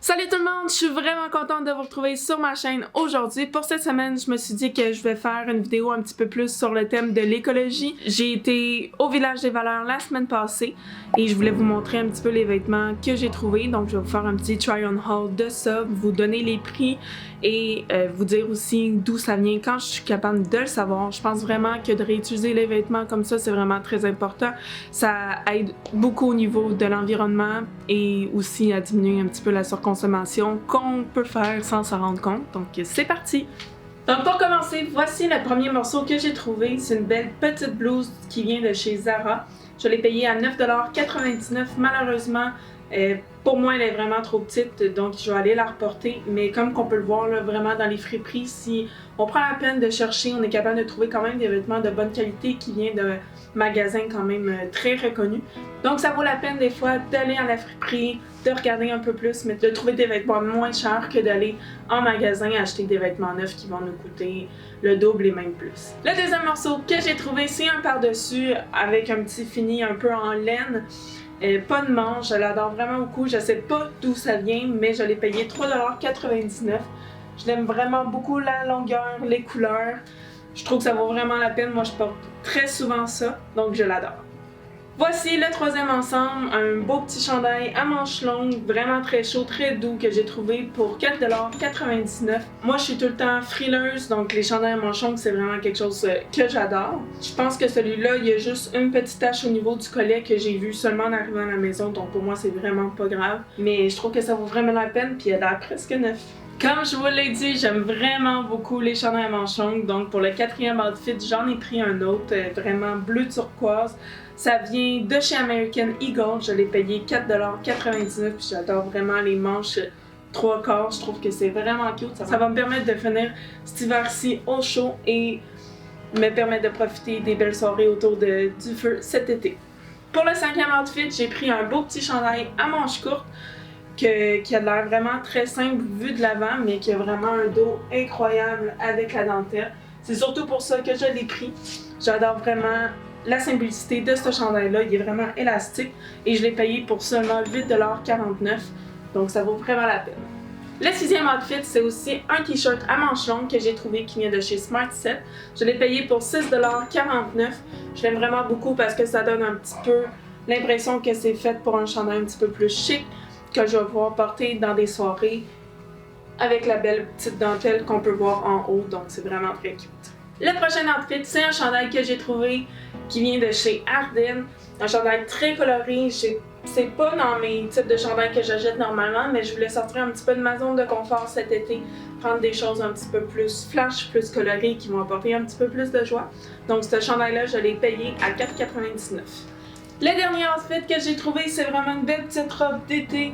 Salut tout le monde, je suis vraiment contente de vous retrouver sur ma chaîne aujourd'hui. Pour cette semaine, je me suis dit que je vais faire une vidéo un petit peu plus sur le thème de l'écologie. J'ai été au Village des Valeurs la semaine passée et je voulais vous montrer un petit peu les vêtements que j'ai trouvés. Donc je vais vous faire un petit try-on haul de ça, vous donner les prix et vous dire aussi d'où ça vient quand je suis capable de le savoir. Je pense vraiment que de réutiliser les vêtements comme ça, c'est vraiment très important. Ça aide beaucoup au niveau de l'environnement et aussi à diminuer un petit peu la surconsommation qu'on peut faire sans s'en rendre compte. Donc c'est parti! Donc pour commencer, voici le premier morceau que j'ai trouvé. C'est une belle petite blouse qui vient de chez Zara. Je l'ai payée à 9,99$. Malheureusement, pour moi, elle est vraiment trop petite, donc je vais aller la reporter. Mais comme qu'on peut le voir là, vraiment dans les friperies, si on prend la peine de chercher, on est capable de trouver quand même des vêtements de bonne qualité qui viennent de magasins quand même très reconnus. Donc ça vaut la peine des fois d'aller à la friperie, de regarder un peu plus, mais de trouver des vêtements moins chers que d'aller en magasin acheter des vêtements neufs qui vont nous coûter le double et même plus. Le deuxième morceau que j'ai trouvé, c'est un par-dessus avec un petit fini un peu en laine. Pas de manche, je l'adore vraiment beaucoup. Je sais pas d'où ça vient, mais je l'ai payé 3,99$. Je l'aime vraiment beaucoup, la longueur, les couleurs. Je trouve que ça vaut vraiment la peine. Moi, je porte très souvent ça, donc je l'adore. Voici le troisième ensemble, un beau petit chandail à manches longues, vraiment très chaud, très doux que j'ai trouvé pour 4,99$. Moi, je suis tout le temps frileuse, donc les chandails à manches longues, c'est vraiment quelque chose que j'adore. Je pense que celui-là, il y a juste une petite tache au niveau du collet que j'ai vu seulement en arrivant à la maison, donc pour moi, c'est vraiment pas grave. Mais je trouve que ça vaut vraiment la peine, puis il a l'air presque neuf. Comme je vous l'ai dit, j'aime vraiment beaucoup les chandails à manches longues, donc pour le quatrième outfit, j'en ai pris un autre, vraiment bleu turquoise. Ça vient de chez American Eagle, je l'ai payé 4,99$, puis j'adore vraiment les manches 3/4, je trouve que c'est vraiment cute. Ça va me permettre de finir cet hiver-ci au chaud et me permettre de profiter des belles soirées autour du feu cet été. Pour le cinquième outfit, j'ai pris un beau petit chandail à manches courtes, qui a l'air vraiment très simple vu de l'avant, mais qui a vraiment un dos incroyable avec la dentelle. C'est surtout pour ça que je l'ai pris. J'adore vraiment la simplicité de ce chandail-là. Il est vraiment élastique et je l'ai payé pour seulement 8,49$. Donc ça vaut vraiment la peine. Le sixième outfit, c'est aussi un t-shirt à manches longues que j'ai trouvé qui vient de chez Smart Set. Je l'ai payé pour 6,49$. Je l'aime vraiment beaucoup parce que ça donne un petit peu l'impression que c'est fait pour un chandail un petit peu plus chic, que je vais pouvoir porter dans des soirées avec la belle petite dentelle qu'on peut voir en haut, donc c'est vraiment très cute. Le prochain outfit, c'est un chandail que j'ai trouvé qui vient de chez Ardennes, un chandail très coloré. C'est pas dans mes types de chandails que j'achète normalement, mais je voulais sortir un petit peu de ma zone de confort cet été, prendre des choses un petit peu plus flash, plus colorées, qui vont apporter un petit peu plus de joie. Donc ce chandail-là, je l'ai payé à 4,99$. Le dernier outfit que j'ai trouvé, c'est vraiment une belle petite robe d'été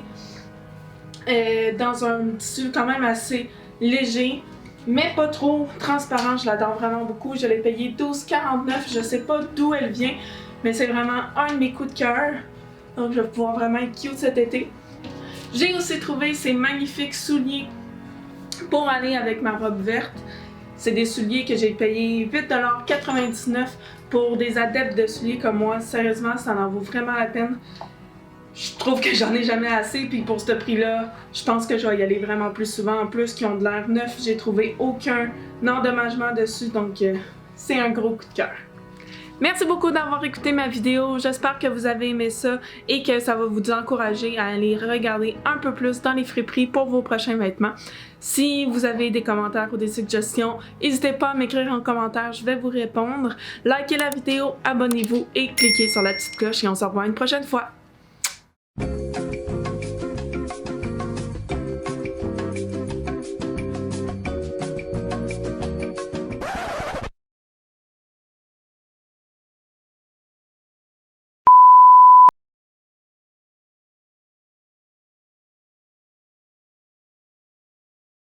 dans un tissu quand même assez léger, mais pas trop transparent. Je l'adore vraiment beaucoup. Je l'ai payé 12,49$. Je sais pas d'où elle vient, mais c'est vraiment un de mes coups de cœur. Donc je vais pouvoir vraiment être cute cet été. J'ai aussi trouvé ces magnifiques souliers pour aller avec ma robe verte. C'est des souliers que j'ai payé 8,99$ pour des adeptes de souliers comme moi. Sérieusement, ça en vaut vraiment la peine. Je trouve que j'en ai jamais assez, puis pour ce prix-là, je pense que je vais y aller vraiment plus souvent. En plus, qui ont de l'air neuf, j'ai trouvé aucun endommagement dessus, donc c'est un gros coup de cœur. Merci beaucoup d'avoir écouté ma vidéo, j'espère que vous avez aimé ça et que ça va vous encourager à aller regarder un peu plus dans les friperies pour vos prochains vêtements. Si vous avez des commentaires ou des suggestions, n'hésitez pas à m'écrire en commentaire, je vais vous répondre. Likez la vidéo, abonnez-vous et cliquez sur la petite cloche et on se revoit une prochaine fois.